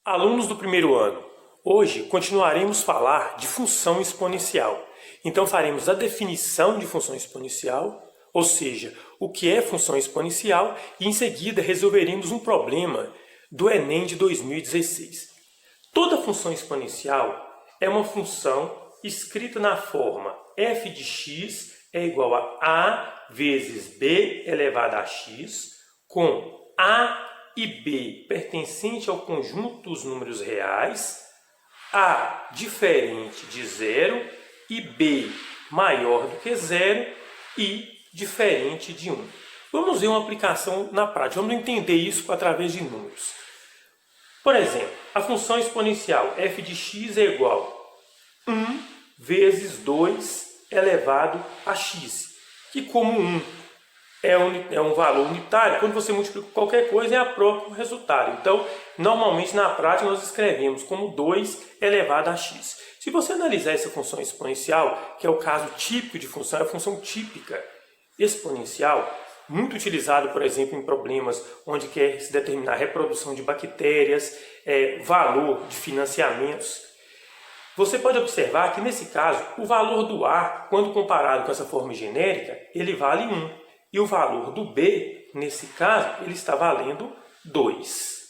Alunos do primeiro ano, hoje continuaremos a falar de função exponencial. Então faremos a definição de função exponencial, ou seja, o que é função exponencial, e em seguida resolveremos um problema do Enem de 2016. Toda função exponencial é uma função escrita na forma f de x é igual a vezes b elevado a x, com a e b pertencente ao conjunto dos números reais, a diferente de zero e b maior do que zero e diferente de 1. Vamos ver uma aplicação na prática, vamos entender isso através de números. Por exemplo, a função exponencial f de x é igual a 1 vezes 2 elevado a x, que como 1 é um valor unitário, quando você multiplica qualquer coisa é a próprio resultado. Então, normalmente na prática nós escrevemos como 2 elevado a x. Se você analisar essa função exponencial, que é o caso típico de função, é a função típica exponencial, muito utilizado, por exemplo, em problemas onde quer se determinar a reprodução de bactérias, valor de financiamentos. Você pode observar que nesse caso, o valor do A, quando comparado com essa forma genérica, ele vale 1. E o valor do B, nesse caso, ele está valendo 2.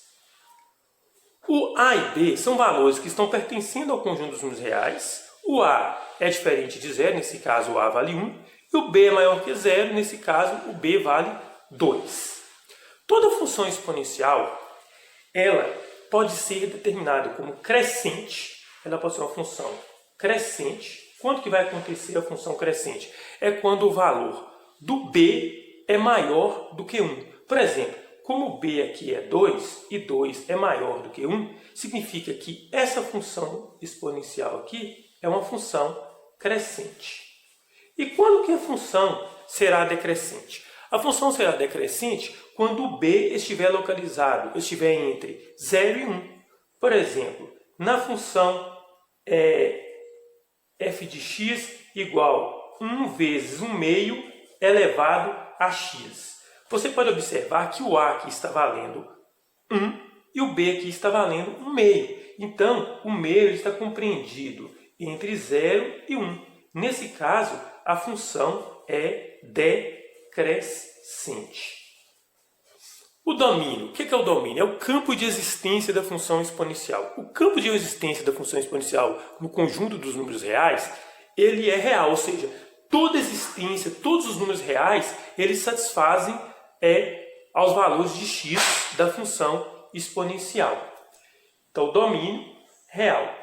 O A e B são valores que estão pertencendo ao conjunto dos números reais. O A é diferente de zero, nesse caso o A vale 1. E o B é maior que zero, nesse caso o B vale 2. Toda função exponencial, ela pode ser determinada como crescente. Ela pode ser uma função crescente. Quando que vai acontecer a função crescente? É quando o valor do B é maior do que 1. Por exemplo, como o B aqui é 2 e 2 é maior do que 1, significa que essa função exponencial aqui é uma função crescente. E quando que a função será decrescente? A função será decrescente quando o B estiver localizado, estiver entre 0 e 1. Por exemplo, na função f de x igual a 1 vezes 1 meio elevado a x. Você pode observar que o A aqui está valendo 1 e o B aqui está valendo 1 meio. Então, o meio está compreendido entre 0 e 1. Nesse caso, a função é decrescente. O domínio. O que é o domínio? É o campo de existência da função exponencial. O campo de existência da função exponencial no conjunto dos números reais, ele é real, ou seja, toda existência, todos os números reais, eles satisfazem aos valores de x da função exponencial. Então, o domínio real.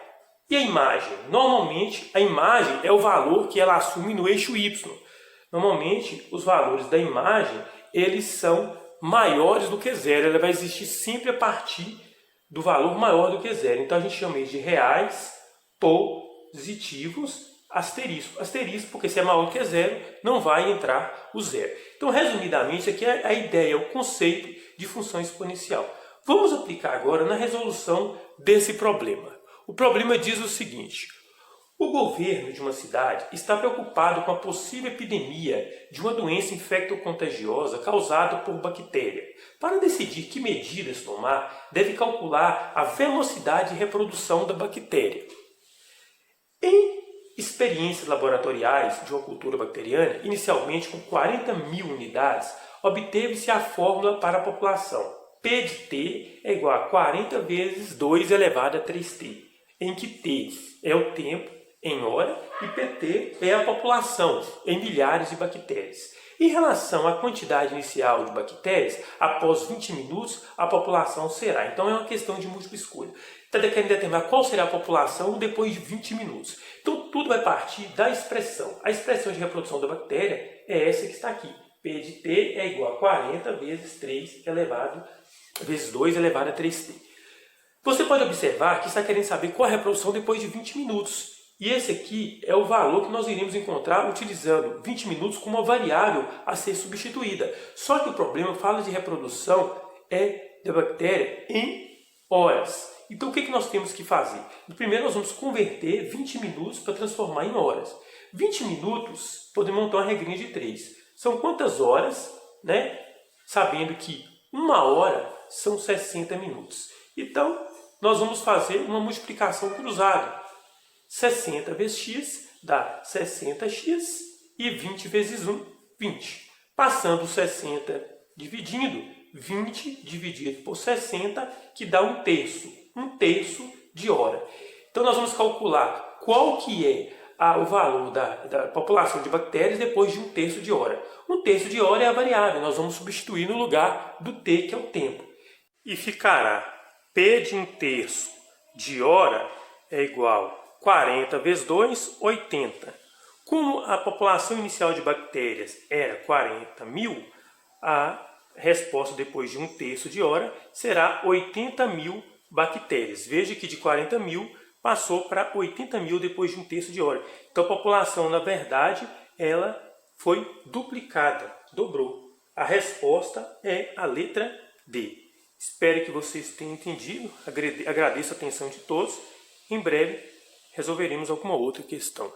E a imagem? Normalmente, a imagem é o valor que ela assume no eixo y. Normalmente, os valores da imagem, eles são maiores do que zero. Ela vai existir sempre a partir do valor maior do que zero. Então, a gente chama isso de reais positivos, asterisco. Asterisco, porque se é maior que zero, não vai entrar o zero. Então, resumidamente, aqui é a ideia, o conceito de função exponencial. Vamos aplicar agora na resolução desse problema. O problema diz o seguinte: o governo de uma cidade está preocupado com a possível epidemia de uma doença infecto-contagiosa causada por bactéria. Para decidir que medidas tomar, deve calcular a velocidade de reprodução da bactéria. Em experiências laboratoriais de uma cultura bacteriana, inicialmente com 40.000 unidades, obteve-se a fórmula para a população. P de T é igual a 40 vezes 2 elevado a 3T, em que T é o tempo em hora e PT é a população em milhares de bactérias. Em relação à quantidade inicial de bactérias, após 20 minutos, a população será. Então é uma questão de múltipla escolha. Está querendo determinar qual será a população depois de 20 minutos. Então tudo vai partir da expressão. A expressão de reprodução da bactéria é essa que está aqui. P de T é igual a 40 vezes 2 elevado a 3T. Você pode observar que está querendo saber qual é a reprodução depois de 20 minutos. E esse aqui é o valor que nós iremos encontrar utilizando 20 minutos como uma variável a ser substituída. Só que o problema fala de reprodução da bactéria em horas. Então o que nós temos que fazer? Primeiro nós vamos converter 20 minutos para transformar em horas. 20 minutos, podemos montar uma regrinha de 3. São quantas horas, né? Sabendo que 1 hora são 60 minutos. Então, nós vamos fazer uma multiplicação cruzada. 60 vezes x dá 60x e 20 vezes 1, 20. Passando 60 dividindo, 20 dividido por 60, que dá 1/3 de hora. Então nós vamos calcular qual que é o valor da população de bactérias depois de 1/3 de hora. 1/3 de hora é a variável, nós vamos substituir no lugar do t, que é o tempo. E ficará P de 1/3 de hora é igual a 40 vezes 2, 80. Como a população inicial de bactérias era 40.000, a resposta depois de 1/3 de hora será 80.000 bactérias. Veja que de 40.000 passou para 80.000 depois de 1/3 de hora. Então a população, na verdade, ela foi duplicada, dobrou. A resposta é a letra D. Espero que vocês tenham entendido. Agradeço a atenção de todos. Em breve resolveremos alguma outra questão.